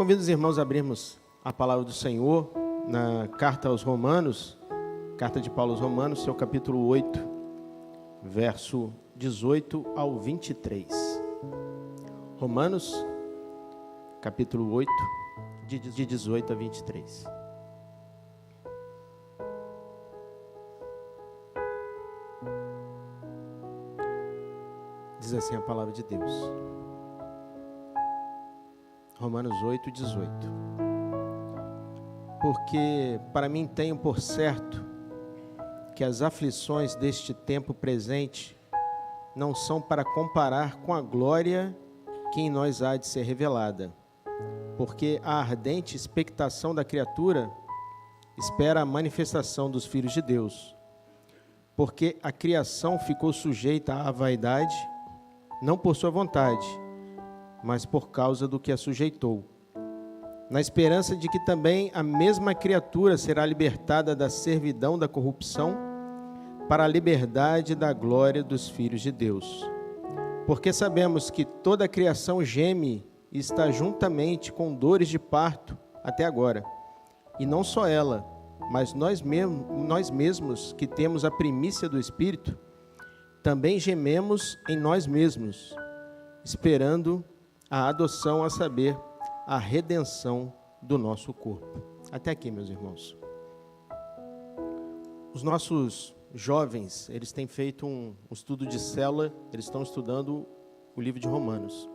convido os irmãos a abrirmos a palavra do Senhor na carta aos Romanos, carta de Paulo aos Romanos, seu capítulo 8, verso 18 ao 23. Romanos, capítulo 8, de 18 a 23. Diz assim a palavra de Deus. Romanos 8, 18. Porque para mim tenho por certo que as aflições deste tempo presente não são para comparar com a glória que em nós há de ser revelada. Porque a ardente expectação da criatura espera a manifestação dos filhos de Deus. Porque a criação ficou sujeita à vaidade, não por sua vontade, mas por causa do que a sujeitou, na esperança de que também a mesma criatura será libertada da servidão da corrupção para a liberdade da glória dos filhos de Deus. Porque sabemos que toda a criação geme e está juntamente com dores de parto até agora. E não só ela, mas nós mesmos que temos a primícia do Espírito, também gememos em nós mesmos, esperando a adoção, a saber, a redenção do nosso corpo. Até aqui, meus irmãos. Os nossos jovens, eles têm feito um estudo de célula, eles estão estudando o livro de Romanos.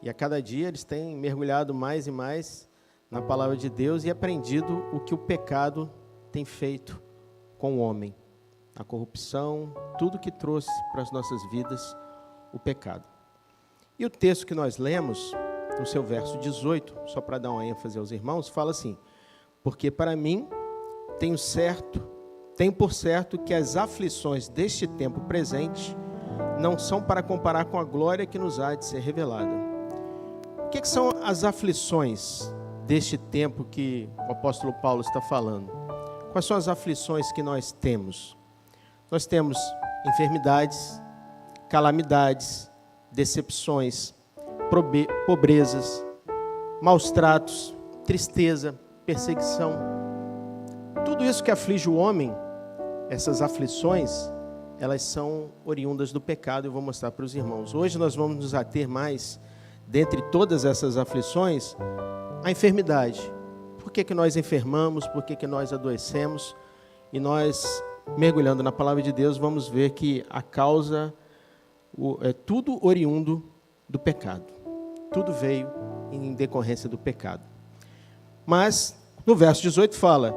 E a cada dia eles têm mergulhado mais e mais na palavra de Deus e aprendido o que o pecado tem feito com o homem. A corrupção, tudo que trouxe para as nossas vidas o pecado. E o texto que nós lemos, no seu verso 18, só para dar uma ênfase aos irmãos, fala assim: porque para mim tenho por certo que as aflições deste tempo presente não são para comparar com a glória que nos há de ser revelada. O que são as aflições deste tempo que o apóstolo Paulo está falando? Quais são as aflições que nós temos? Nós temos enfermidades, calamidades, decepções, pobrezas, maus tratos, tristeza, perseguição. Tudo isso que aflige o homem, essas aflições, elas são oriundas do pecado. Eu vou mostrar para os irmãos. Hoje nós vamos nos ater mais, dentre todas essas aflições, a enfermidade. Por que nós enfermamos? Por que nós adoecemos? E nós, mergulhando na palavra de Deus, vamos ver que a causa é tudo oriundo do pecado. Tudo veio em decorrência do pecado. Mas, no verso 18 fala,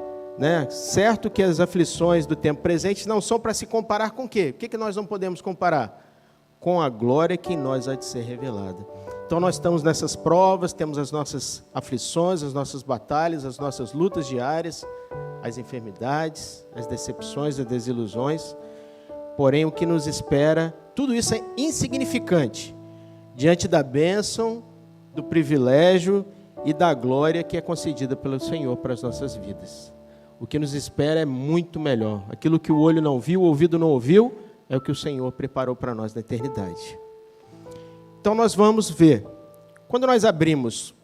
certo que as aflições do tempo presente não são para se comparar com o quê? O que nós não podemos comparar? Com a glória que em nós há de ser revelada. Então nós estamos nessas provas, temos as nossas aflições, as nossas batalhas, as nossas lutas diárias, as enfermidades, as decepções, as desilusões. Porém, o que nos espera, tudo isso é insignificante diante da bênção, do privilégio e da glória que é concedida pelo Senhor para as nossas vidas. O que nos espera é muito melhor. Aquilo que o olho não viu, o ouvido não ouviu, é o que o Senhor preparou para nós na eternidade. Então nós vamos ver, quando nós abrimos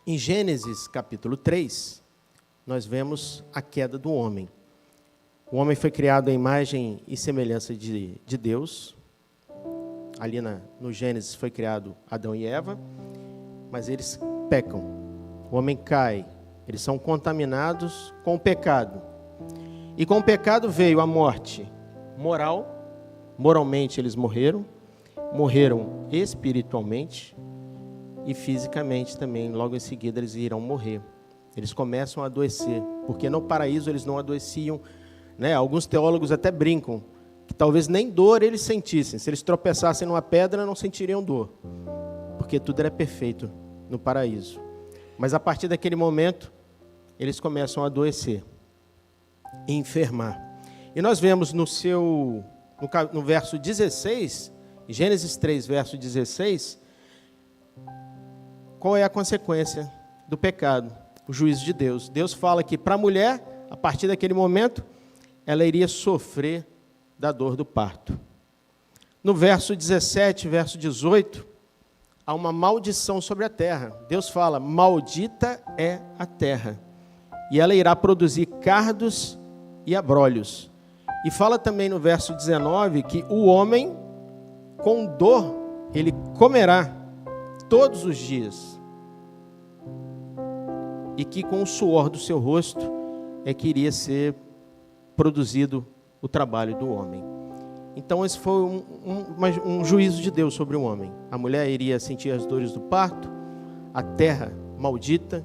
em Gênesis capítulo 3, nós vemos a queda do homem. O homem foi criado à imagem e semelhança de Deus. Ali no Gênesis foi criado Adão e Eva, mas eles pecam. O homem cai, eles são contaminados com o pecado. E com o pecado veio a morte moral, moralmente eles morreram espiritualmente e fisicamente também, logo em seguida eles irão morrer. Eles começam a adoecer, porque no paraíso eles não adoeciam, Alguns teólogos até brincam que talvez nem dor eles sentissem. Se eles tropeçassem numa pedra, não sentiriam dor, porque tudo era perfeito no paraíso. Mas a partir daquele momento, eles começam a adoecer e enfermar. E nós vemos no verso 16, Gênesis 3, verso 16, qual é a consequência do pecado, o juízo de Deus. Deus fala que para a mulher, a partir daquele momento, ela iria sofrer da dor do parto. No verso 17, verso 18, há uma maldição sobre a terra. Deus fala, maldita é a terra, e ela irá produzir cardos e abrolhos. E fala também no verso 19 que o homem, com dor, ele comerá todos os dias, e que com o suor do seu rosto é que iria ser produzido o trabalho do homem. Então esse foi um juízo de Deus sobre o homem. A mulher iria sentir as dores do parto, a terra maldita,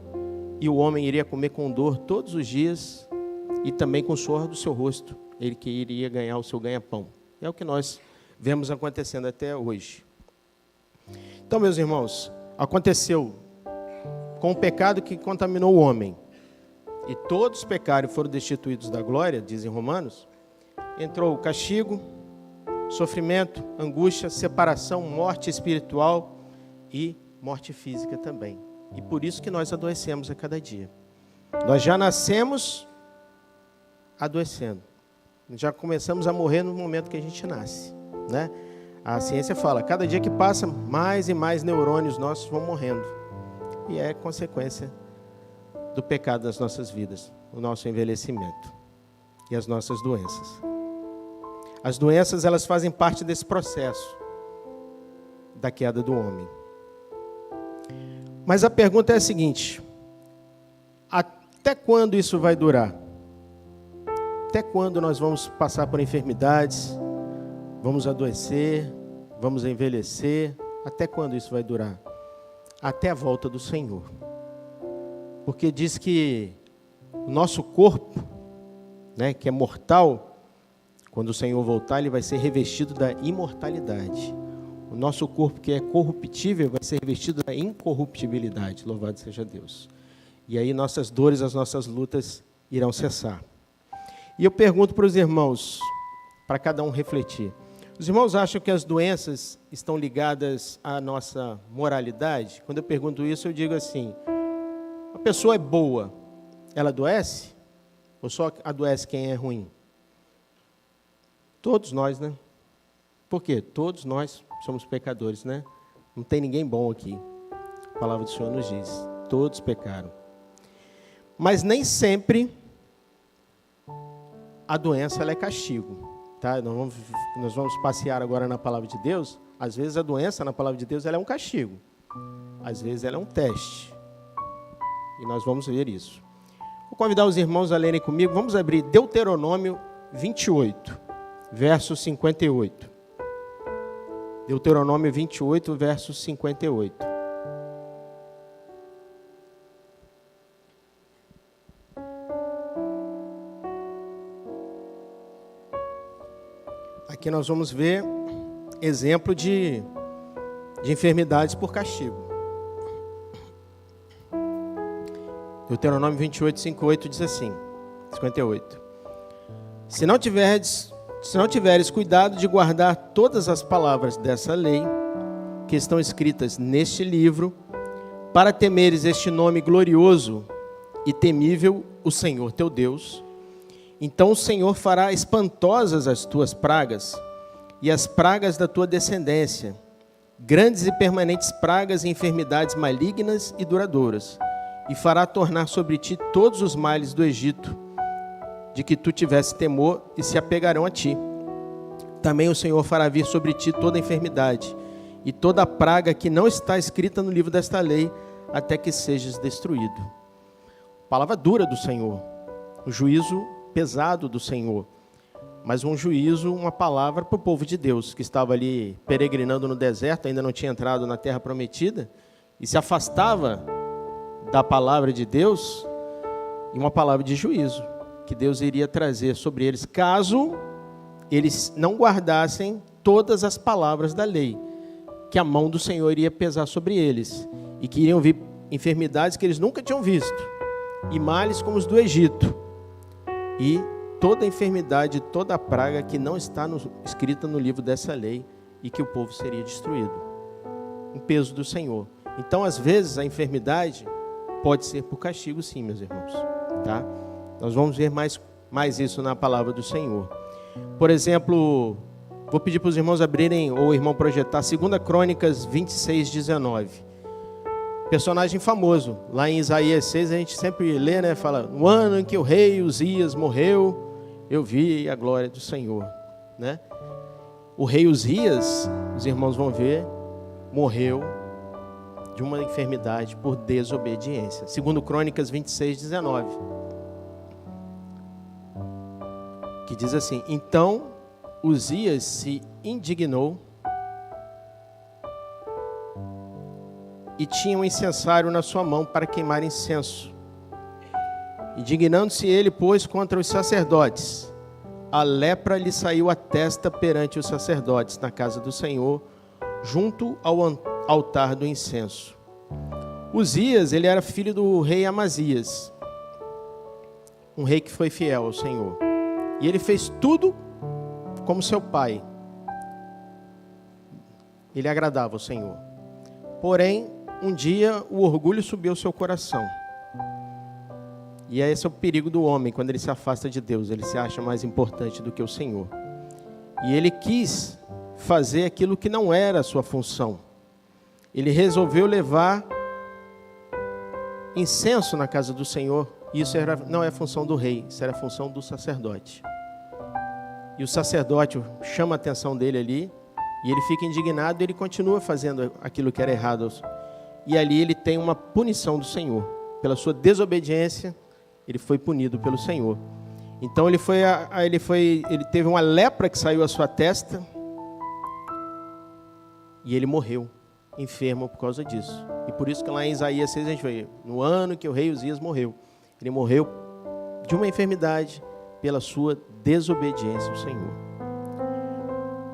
e o homem iria comer com dor todos os dias, e também com o suor do seu rosto, ele que iria ganhar o seu ganha-pão. É o que nós vemos acontecendo até hoje. Então, meus irmãos, aconteceu com o pecado que contaminou o homem, e todos pecaram e foram destituídos da glória, dizem Romanos, entrou o castigo, sofrimento, angústia, separação, morte espiritual e morte física também. E por isso que nós adoecemos a cada dia. Nós já nascemos adoecendo. Já começamos a morrer no momento que a gente nasce, né? A ciência fala, cada dia que passa, mais e mais neurônios nossos vão morrendo. E é consequência do pecado das nossas vidas, o nosso envelhecimento e as nossas doenças. As doenças, elas fazem parte desse processo da queda do homem. Mas a pergunta é a seguinte: até quando isso vai durar? Até quando nós vamos passar por enfermidades, vamos adoecer, vamos envelhecer? Até quando isso vai durar? Até a volta do Senhor. Porque diz que o nosso corpo, né, que é mortal, quando o Senhor voltar, ele vai ser revestido da imortalidade. O nosso corpo, que é corruptível, vai ser revestido da incorruptibilidade. Louvado seja Deus. E aí nossas dores, as nossas lutas irão cessar. E eu pergunto para os irmãos, para cada um refletir. Os irmãos acham que as doenças estão ligadas à nossa moralidade? Quando eu pergunto isso, eu digo assim, a pessoa é boa, ela adoece? Ou só adoece quem é ruim? Todos nós, né? Por quê? Todos nós somos pecadores, né? Não tem ninguém bom aqui. A palavra do Senhor nos diz, todos pecaram. Mas nem sempre a doença ela é castigo. Tá? Nós vamos passear agora na palavra de Deus. Às vezes a doença na palavra de Deus ela é um castigo. Às vezes ela é um teste. E nós vamos ver isso. Vou convidar os irmãos a lerem comigo. Vamos abrir Deuteronômio 28, verso 58. Deuteronômio 28, verso 58. Aqui nós vamos ver exemplo de enfermidades por castigo. Deuteronômio 28, 58 diz assim, 58. Se não tiveres cuidado de guardar todas as palavras dessa lei, que estão escritas neste livro, para temeres este nome glorioso e temível, o Senhor teu Deus, então o Senhor fará espantosas as tuas pragas e as pragas da tua descendência, grandes e permanentes pragas e enfermidades malignas e duradouras, e fará tornar sobre ti todos os males do Egito, de que tu tivesse temor, e se apegarão a ti. Também o Senhor fará vir sobre ti toda enfermidade, e toda a praga que não está escrita no livro desta lei, até que sejas destruído. Palavra dura do Senhor, o juízo pesado do Senhor, mas um juízo, uma palavra para o povo de Deus, que estava ali peregrinando no deserto, ainda não tinha entrado na terra prometida, e se afastava da palavra de Deus, e uma palavra de juízo, que Deus iria trazer sobre eles, caso eles não guardassem todas as palavras da lei, que a mão do Senhor iria pesar sobre eles, e que iriam vir enfermidades que eles nunca tinham visto, e males como os do Egito, e toda enfermidade, toda praga que não está escrita no livro dessa lei, e que o povo seria destruído. Um peso do Senhor. Então, às vezes, a enfermidade pode ser por castigo, sim, meus irmãos. Tá? Nós vamos ver mais isso na palavra do Senhor. Por exemplo, Vou pedir para os irmãos abrirem, ou o irmão projetar, 2 Crônicas 26, 19. Personagem famoso. Lá em Isaías 6 a gente sempre lê, né? Fala, no ano em que o rei Uzias morreu, eu vi a glória do Senhor, né? O rei Uzias, os irmãos vão ver, morreu de uma enfermidade por desobediência. 2 Crônicas 26, 19. Que diz assim, então Uzias se indignou e tinha um incensário na sua mão para queimar incenso. Indignando-se ele, pois, contra os sacerdotes. A lepra lhe saiu à testa perante os sacerdotes na casa do Senhor, junto ao altar do incenso. Uzias, ele era filho do rei Amazias, um rei que foi fiel ao Senhor. E ele fez tudo como seu pai. Ele agradava ao Senhor. Porém, um dia o orgulho subiu ao seu coração. E esse é o perigo do homem quando ele se afasta de Deus. Ele se acha mais importante do que o Senhor. E ele quis fazer aquilo que não era a sua função. Ele resolveu levar incenso na casa do Senhor. Isso não é a função do rei, isso era a função do sacerdote. E o sacerdote chama a atenção dele ali, e ele fica indignado e ele continua fazendo aquilo que era errado. E ali ele tem uma punição do Senhor. Pela sua desobediência, ele foi punido pelo Senhor. Então ele teve uma lepra que saiu à sua testa, e ele morreu, enfermo por causa disso. E por isso que lá em Isaías 6 a gente vê, no ano que o rei Uzias morreu, ele morreu de uma enfermidade pela sua desobediência ao Senhor.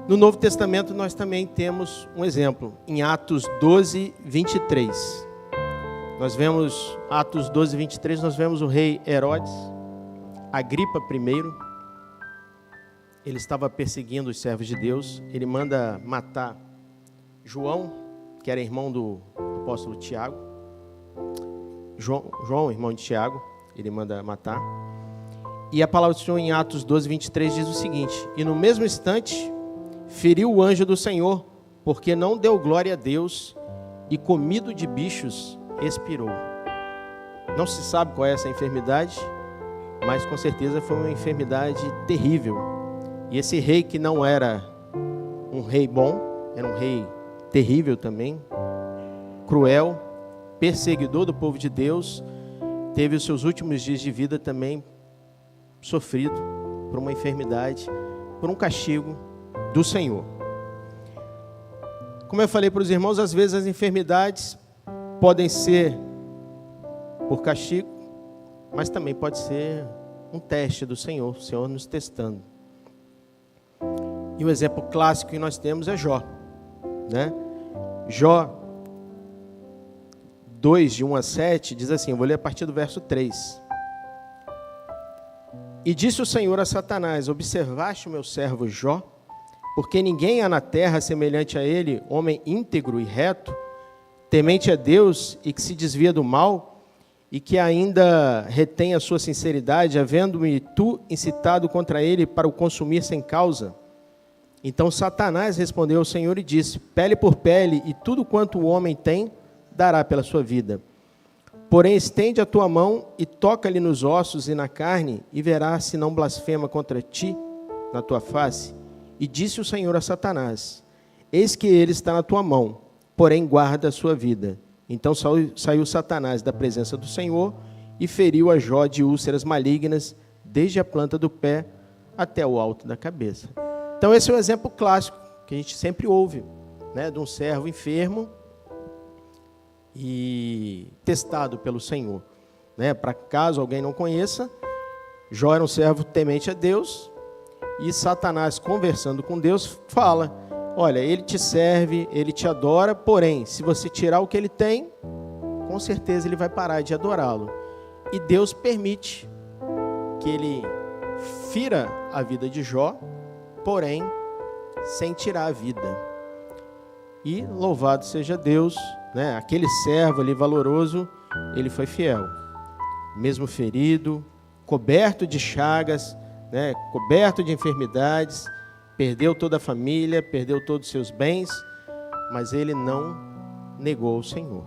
No Novo Testamento nós também temos um exemplo, em Atos 12, 23. Nós vemos, Atos 12, 23, nós vemos o rei Herodes, Agripa I, ele estava perseguindo os servos de Deus, ele manda matar João, que era irmão do apóstolo Tiago, João, irmão de Tiago, ele manda matar. E a palavra do Senhor em Atos 12, 23 diz o seguinte, e no mesmo instante feriu o anjo do Senhor, porque não deu glória a Deus, e comido de bichos expirou. Não se sabe qual é essa enfermidade, mas com certeza foi uma enfermidade terrível. E esse rei que não era um rei bom, era um rei terrível também, cruel, perseguidor do povo de Deus, teve os seus últimos dias de vida também sofrido por uma enfermidade, por um castigo do Senhor. Como eu falei para os irmãos, às vezes as enfermidades podem ser por castigo, mas também pode ser um teste do Senhor, o Senhor nos testando. E o exemplo clássico que nós temos é Jó, né? Jó 2, de 1 a 7, diz assim, eu vou ler a partir do verso 3. E disse o Senhor a Satanás, observaste o meu servo Jó? Porque ninguém há na terra semelhante a ele, homem íntegro e reto, temente a Deus e que se desvia do mal, e que ainda retém a sua sinceridade, havendo-me tu incitado contra ele para o consumir sem causa. Então Satanás respondeu ao Senhor e disse, pele por pele, e tudo quanto o homem tem, dará pela sua vida. Porém, estende a tua mão e toca-lhe nos ossos e na carne, e verás se não blasfema contra ti na tua face. E disse o Senhor a Satanás, eis que ele está na tua mão, porém guarda a sua vida. Então saiu Satanás da presença do Senhor e feriu a Jó de úlceras malignas, desde a planta do pé até o alto da cabeça. Então esse é o exemplo clássico que a gente sempre ouve, né, de um servo enfermo e testado pelo Senhor, né? Para caso alguém não conheça, Jó era um servo temente a Deus, e Satanás, conversando com Deus, fala, olha, ele te serve, ele te adora, porém, se você tirar o que ele tem, com certeza ele vai parar de adorá-lo. E Deus permite que ele fira a vida de Jó, porém, sem tirar a vida. E louvado seja Deus, né? Aquele servo ali valoroso, ele foi fiel. Mesmo ferido, coberto de chagas, né? Coberto de enfermidades, perdeu toda a família, perdeu todos os seus bens, mas ele não negou o Senhor.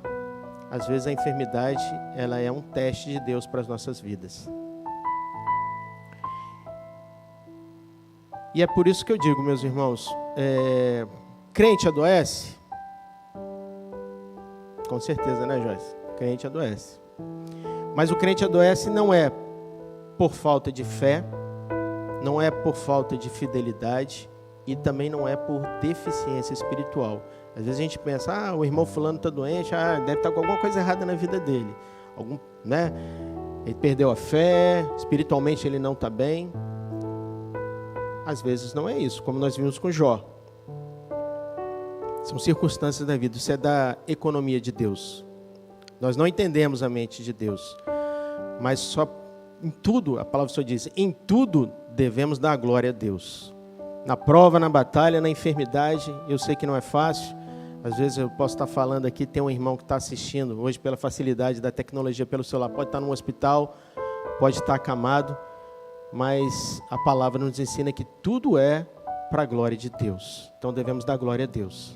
Às vezes a enfermidade, ela é um teste de Deus para as nossas vidas. E é por isso que eu digo, meus irmãos, crente adoece? Com certeza, né, Joyce? Crente adoece. Mas o crente adoece não é por falta de fé, não é por falta de fidelidade e também não é por deficiência espiritual. Às vezes a gente pensa, o irmão fulano está doente, deve estar com alguma coisa errada na vida dele. Ele perdeu a fé, espiritualmente ele não está bem. Às vezes não é isso, como nós vimos com Jó. São circunstâncias da vida, isso é da economia de Deus. Nós não entendemos a mente de Deus, mas só em tudo, a palavra só diz, em tudo devemos dar glória a Deus. Na prova, na batalha, na enfermidade, eu sei que não é fácil. Às vezes eu posso estar falando aqui, tem um irmão que está assistindo, hoje pela facilidade da tecnologia pelo celular, pode estar num hospital, pode estar acamado, mas a palavra nos ensina que tudo é para a glória de Deus. Então devemos dar glória a Deus.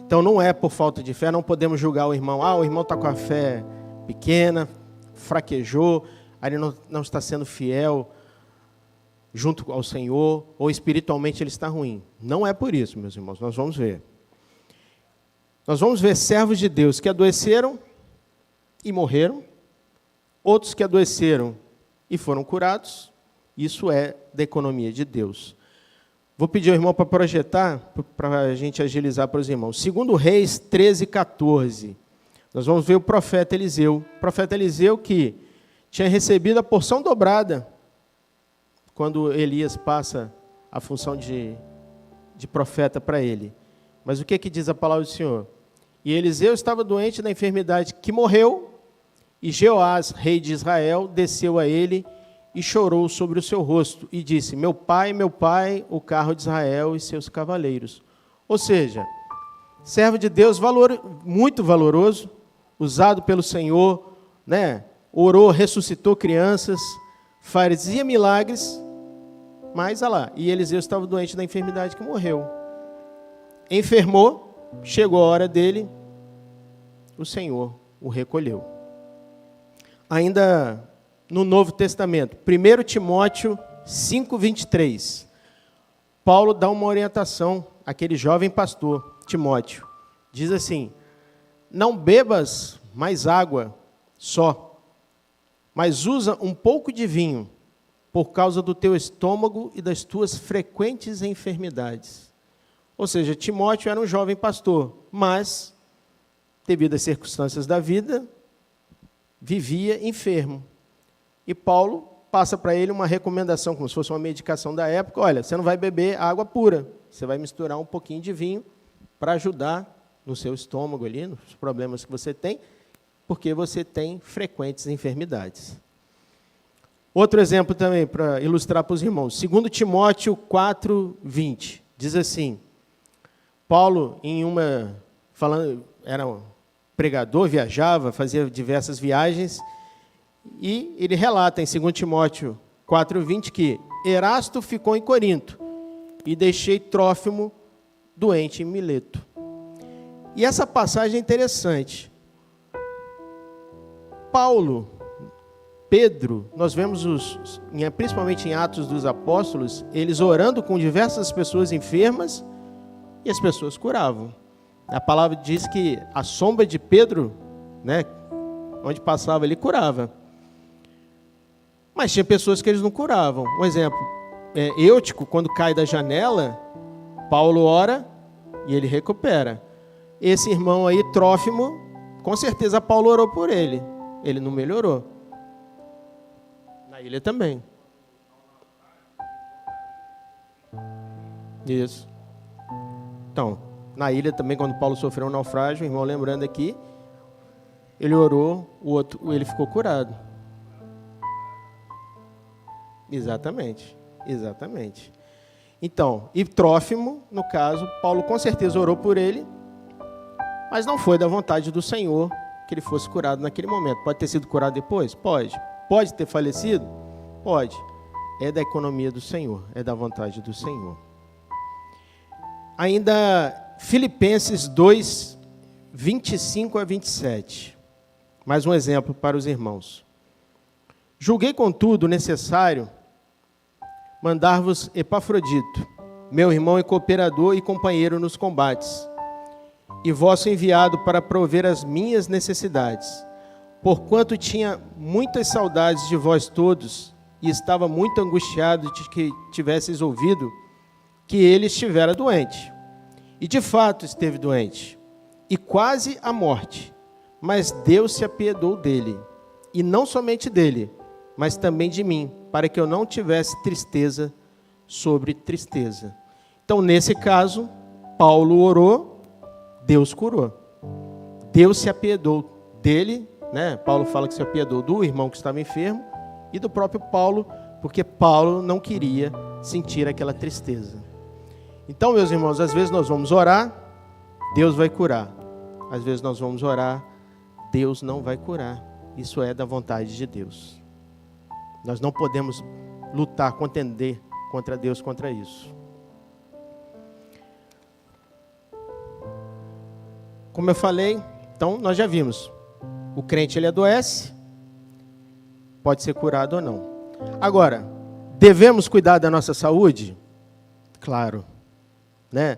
Então não é por falta de fé, não podemos julgar o irmão. O irmão está com a fé pequena, fraquejou, aí ele não está sendo fiel junto ao Senhor, ou espiritualmente ele está ruim. Não é por isso, meus irmãos, nós vamos ver. Nós vamos ver servos de Deus que adoeceram e morreram, outros que adoeceram e foram curados. Isso é da economia de Deus. Vou pedir ao irmão para projetar, para a gente agilizar para os irmãos. 2 Reis 13:14. Nós vamos ver o profeta Eliseu. O profeta Eliseu que tinha recebido a porção dobrada quando Elias passa a função de profeta para ele. Mas o que diz a palavra do Senhor? E Eliseu estava doente da enfermidade que morreu, e Jeoás, rei de Israel, desceu a ele e chorou sobre o seu rosto, e disse, meu pai, o carro de Israel e seus cavaleiros. Ou seja, servo de Deus muito valoroso, usado pelo Senhor, orou, ressuscitou crianças, fazia milagres, mas, e Eliseu estava doente da enfermidade que morreu. Enfermou, chegou a hora dele, o Senhor o recolheu. Ainda no Novo Testamento, 1 Timóteo 5:23, Paulo dá uma orientação àquele jovem pastor, Timóteo. Diz assim, não bebas mais água só, mas usa um pouco de vinho, por causa do teu estômago e das tuas frequentes enfermidades. Ou seja, Timóteo era um jovem pastor, mas, devido às circunstâncias da vida, vivia enfermo. E Paulo passa para ele uma recomendação, como se fosse uma medicação da época, olha, você não vai beber água pura, você vai misturar um pouquinho de vinho para ajudar no seu estômago ali, nos problemas que você tem, porque você tem frequentes enfermidades. Outro exemplo também, para ilustrar para os irmãos, 2 Timóteo 4:20, diz assim, Paulo, era um pregador, viajava, fazia diversas viagens, e ele relata em 2 Timóteo 4:20 que Erasto ficou em Corinto e deixei Trófimo doente em Mileto. E essa passagem é interessante. Paulo, Pedro, nós vemos, principalmente em Atos dos Apóstolos, eles orando com diversas pessoas enfermas e as pessoas curavam. A palavra diz que a sombra de Pedro, onde passava, ele curava. Mas tinha pessoas que eles não curavam. Um exemplo, Eutico, quando cai da janela, Paulo ora e ele recupera. Esse irmão aí, Trófimo, com certeza Paulo orou por ele. Ele não melhorou. Na ilha também. Isso. Então, na ilha também, quando Paulo sofreu um naufrágio, o irmão lembrando aqui, ele orou, ele ficou curado. Exatamente. Então, e Trófimo, no caso, Paulo com certeza orou por ele, mas não foi da vontade do Senhor que ele fosse curado naquele momento. Pode ter sido curado depois? Pode. Pode ter falecido? Pode. É da economia do Senhor, é da vontade do Senhor. Ainda Filipenses 2, 25 a 27. Mais um exemplo para os irmãos. Julguei, contudo, necessário mandar-vos Epafrodito, meu irmão e cooperador e companheiro nos combates, e vosso enviado para prover as minhas necessidades, porquanto tinha muitas saudades de vós todos, e estava muito angustiado de que tivesseis ouvido que ele estivera doente. E de fato esteve doente, e quase à morte, mas Deus se apiedou dele, e não somente dele, mas também de mim, para que eu não tivesse tristeza sobre tristeza. Então, nesse caso, Paulo orou, Deus curou. Deus se apiedou dele, né? Paulo fala que se apiedou do irmão que estava enfermo e do próprio Paulo, porque Paulo não queria sentir aquela tristeza. Então, meus irmãos, às vezes nós vamos orar, Deus vai curar. Às vezes nós vamos orar, Deus não vai curar. Isso é da vontade de Deus. Nós não podemos lutar, contender contra Deus, contra isso. Como eu falei, então nós já vimos. O crente, ele adoece, pode ser curado ou não. Agora, devemos cuidar da nossa saúde? Claro, né?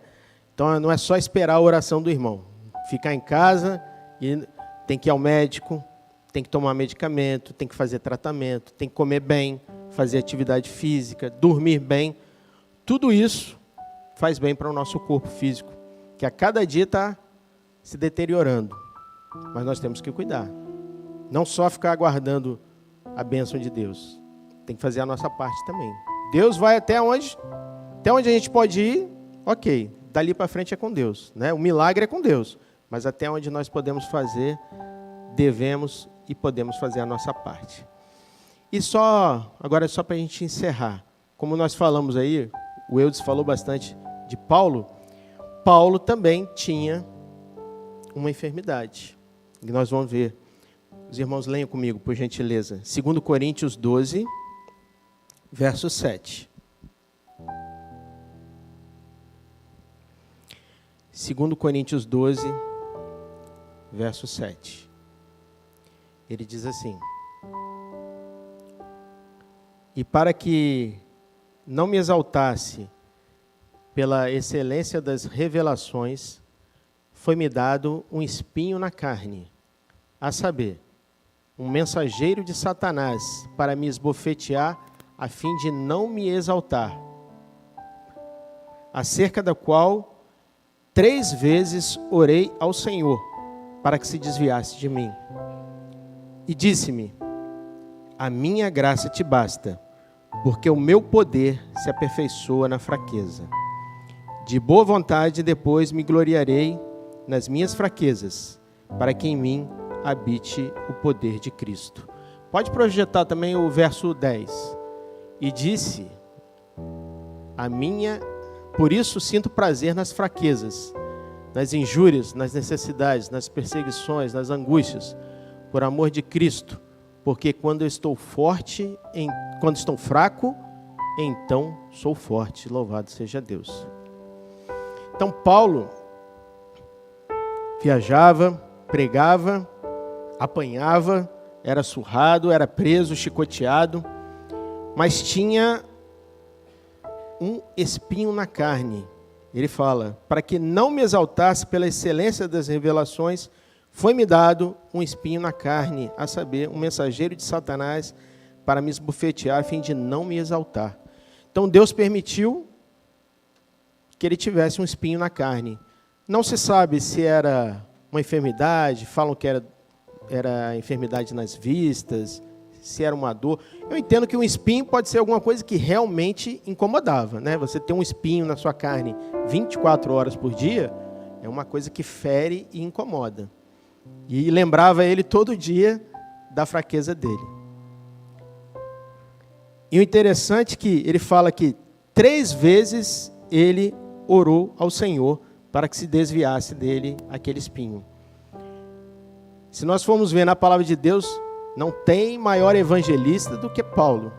Então não é só esperar a oração do irmão. Ficar em casa e tem que ir ao médico, tem que tomar medicamento, tem que fazer tratamento, tem que comer bem, fazer atividade física, dormir bem. Tudo isso faz bem para o nosso corpo físico, que a cada dia está se deteriorando. Mas nós temos que cuidar. Não só ficar aguardando a bênção de Deus. Tem que fazer a nossa parte também. Deus vai até onde a gente pode ir, ok. Dali para frente é com Deus, né? O milagre é com Deus. Mas até onde nós podemos fazer, devemos e podemos fazer a nossa parte. E agora é só para a gente encerrar. Como nós falamos aí, o Eudes falou bastante de Paulo. Paulo também tinha uma enfermidade. E nós vamos ver. Os irmãos leiam comigo, por gentileza. 2 Coríntios 12, verso 7. 2 Coríntios 12, verso 7. Ele diz assim: e para que não me exaltasse pela excelência das revelações, foi-me dado um espinho na carne, a saber, um mensageiro de Satanás, para me esbofetear, a fim de não me exaltar, acerca da qual 3 vezes orei ao Senhor, para que se desviasse de mim. E disse-me: a minha graça te basta, porque o meu poder se aperfeiçoa na fraqueza. De boa vontade depois me gloriarei nas minhas fraquezas, para que em mim habite o poder de Cristo. Pode projetar também o verso 10. E disse: por isso sinto prazer nas fraquezas, nas injúrias, nas necessidades, nas perseguições, nas angústias, por amor de Cristo, porque quando estou fraco, então sou forte. Louvado seja Deus. Então Paulo viajava, pregava, apanhava, era surrado, era preso, chicoteado, mas tinha um espinho na carne. Ele fala: para que não me exaltasse pela excelência das revelações, foi-me dado um espinho na carne, a saber, um mensageiro de Satanás, para me esbofetear, a fim de não me exaltar. Então Deus permitiu que ele tivesse um espinho na carne. Não se sabe se era uma enfermidade, falam que era enfermidade nas vistas, se era uma dor. Eu entendo que um espinho pode ser alguma coisa que realmente incomodava, né? Você ter um espinho na sua carne 24 horas por dia, é uma coisa que fere e incomoda. E lembrava ele todo dia da fraqueza dele. E o interessante é que ele fala que 3 vezes ele orou ao Senhor para que se desviasse dele aquele espinho. Se nós formos ver na palavra de Deus, não tem maior evangelista do que Paulo.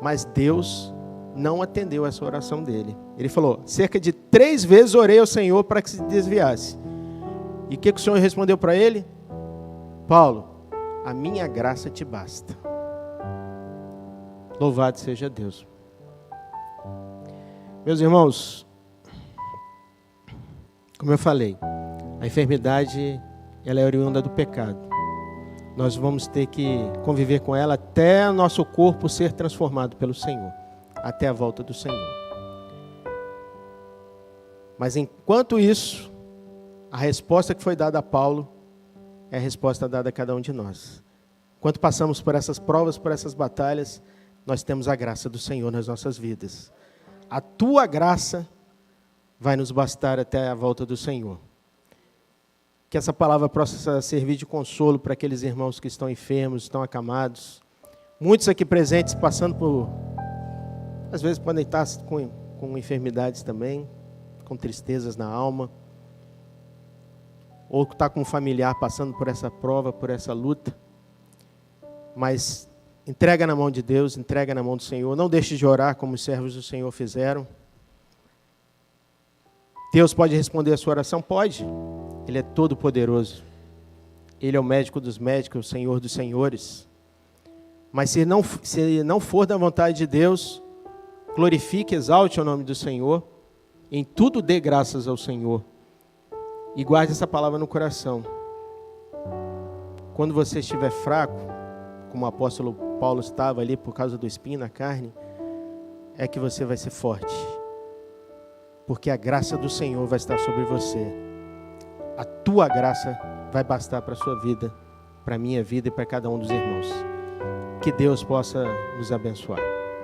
Mas Deus não atendeu essa oração dele. Ele falou, cerca de 3 vezes orei ao Senhor para que se desviasse. E o que o Senhor respondeu para ele? Paulo, a minha graça te basta. Louvado seja Deus. Meus irmãos, como eu falei, a enfermidade, ela é oriunda do pecado. Nós vamos ter que conviver com ela até o nosso corpo ser transformado pelo Senhor, até a volta do Senhor. Mas enquanto isso, a resposta que foi dada a Paulo é a resposta dada a cada um de nós. Enquanto passamos por essas provas, por essas batalhas, nós temos a graça do Senhor nas nossas vidas. A tua graça vai nos bastar até a volta do Senhor. Que essa palavra possa servir de consolo para aqueles irmãos que estão enfermos, estão acamados. Muitos aqui presentes passando por... Às vezes podem estar com enfermidades também, com tristezas na alma. Ou está com um familiar passando por essa prova, por essa luta. Mas entrega na mão de Deus, entrega na mão do Senhor. Não deixe de orar como os servos do Senhor fizeram. Deus pode responder a sua oração? Pode. Ele é todo poderoso. Ele é o médico dos médicos, o Senhor dos senhores. Mas se não for da vontade de Deus, glorifique, exalte o nome do Senhor. Em tudo dê graças ao Senhor. E guarde essa palavra no coração. Quando você estiver fraco, como o apóstolo Paulo estava ali por causa do espinho na carne, é que você vai ser forte. Porque a graça do Senhor vai estar sobre você. A tua graça vai bastar para a sua vida, para a minha vida e para cada um dos irmãos. Que Deus possa nos abençoar.